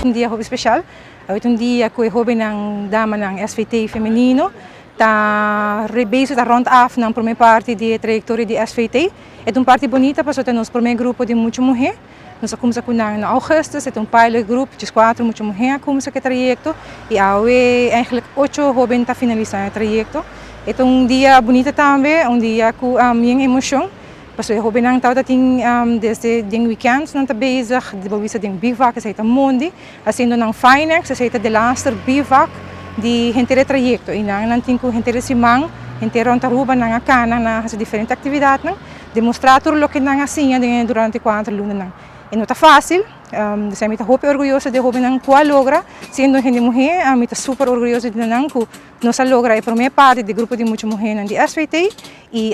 um dia especial. Hoje dia que eu ng dama ng SVT feminino. Tá rebeijo da rond af na primeira parte de trajetória de SVT. É parte bonita, porque temos primeiro grupo de muita mulher. Nós começamos em augustus, é pilot group, de 4 muita mulher começa que trajecto e aí eigenlijk 8 jovens tá finalizando o trajecto. É dia bonito também, dia com minha emoção. Porque eu jovem não tá tem desde den weekends não tá bezig, de bovisa den bivak, é Monday, haciendo ng Finex, é de laatste bivak de gente trajecto e não tem com gente simang, gente ronda ruba na cana na as diferentes atividades, demonstrar tudo o que não assim durante 4 lunas. E não está fácil, eu estou muito orgulhosa de jovem não qual logra, sendo gente mulher, eu estou super orgulhosa de não que nós logra a primeira parte do grupo de muitas mulheres de SVT e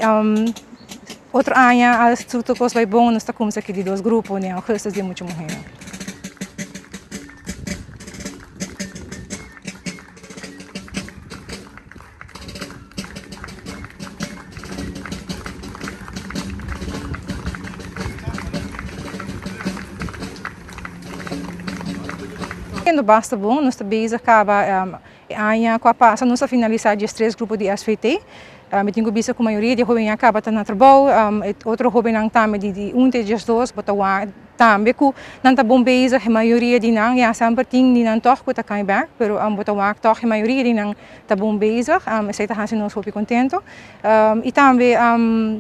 outro ano a estrutura coisa vai bom, nós estamos aqui de 2 grupos, né, augustus de muitas mulheres. No basta bom, nós também acaba com a passa nós finalizar de 3 grupos de SVT. Eu tenho visto que a maioria de jovens acaba no trabalho, outro jovem não também de 1 de 2, botar também que não tá bom bezig, a maioria de não, já sempre tem de não toch que tá cai back, pero botar toch a maioria de não tá bom bezig, sei tá assim nós super contento. E também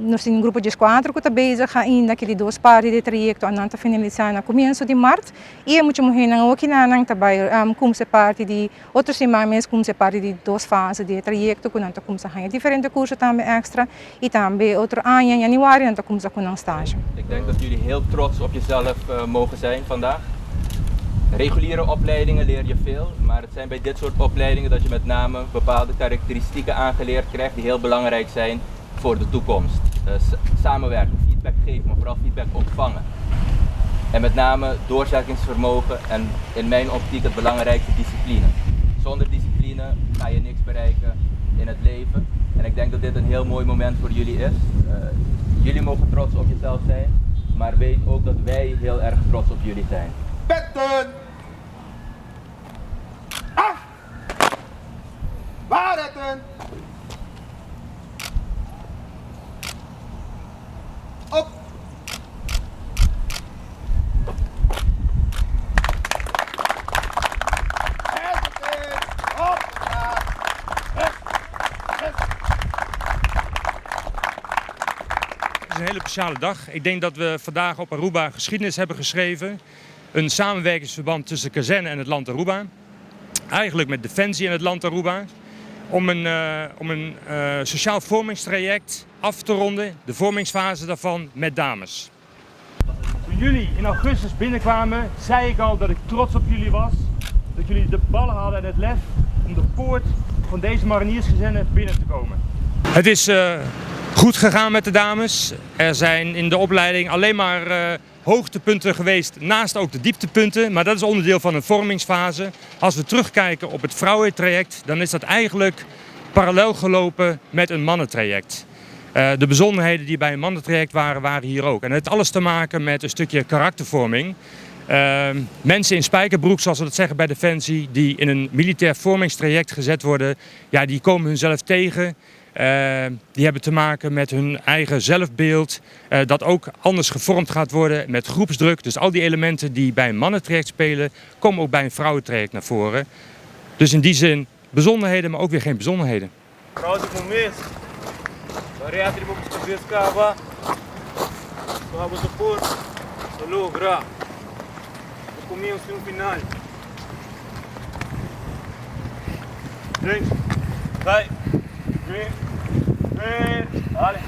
nós temos grupo de 4 que tá bezig ainda que de 2 partes de trajecto não tá finalizar no começo de março e é muito mulher não aqui não tá vai como se parte de outros semanas como se parte de 2 fases de trajecto que não tá como se há diferente curso também extra e também outro ano em januário não tá como se com um estágio. Ik denk dat jullie heel trots op jezelf mogen zijn vandaag. Reguliere opleidingen leer je veel, maar het zijn bij dit soort opleidingen dat je met name bepaalde karakteristieken aangeleerd krijgt die heel belangrijk zijn voor de toekomst. Samenwerken, feedback geven, maar vooral feedback ontvangen. En met name doorzettingsvermogen en in mijn optiek het belangrijkste discipline. Zonder discipline ga je niks bereiken in het leven. En ik denk dat dit een heel mooi moment voor jullie is. Jullie mogen trots op jezelf zijn, maar weet ook dat wij heel erg trots op jullie zijn. Betten! Af! Waarhetten! Op! Het is een hele speciale dag. Ik denk dat we vandaag op Aruba geschiedenis hebben geschreven. Een samenwerkingsverband tussen de kazerne en het land Aruba. Eigenlijk met Defensie en het land Aruba. Om een sociaal vormingstraject af te ronden. De vormingsfase daarvan met dames. Toen jullie in augustus binnenkwamen, zei ik al dat ik trots op jullie was. Dat jullie de ballen hadden en het lef om de poort van deze mariniersgezinnen binnen te komen. Het is goed gegaan met de dames. Er zijn in de opleiding alleen maar hoogtepunten geweest, naast ook de dieptepunten. Maar dat is onderdeel van een vormingsfase. Als we terugkijken op het vrouwentraject, dan is dat eigenlijk parallel gelopen met een mannentraject. De bijzonderheden die bij een mannentraject waren hier ook. En het heeft alles te maken met een stukje karaktervorming. Mensen in spijkerbroek, zoals we dat zeggen bij Defensie, die in een militair vormingstraject gezet worden, ja, die komen hunzelf tegen. Die hebben te maken met hun eigen zelfbeeld, dat ook anders gevormd gaat worden met groepsdruk. Dus al die elementen die bij een mannentraject spelen, komen ook bij een vrouwentraject naar voren. Dus in die zin bijzonderheden, maar ook weer geen bijzonderheden. Links, 3, 4, 5, 6,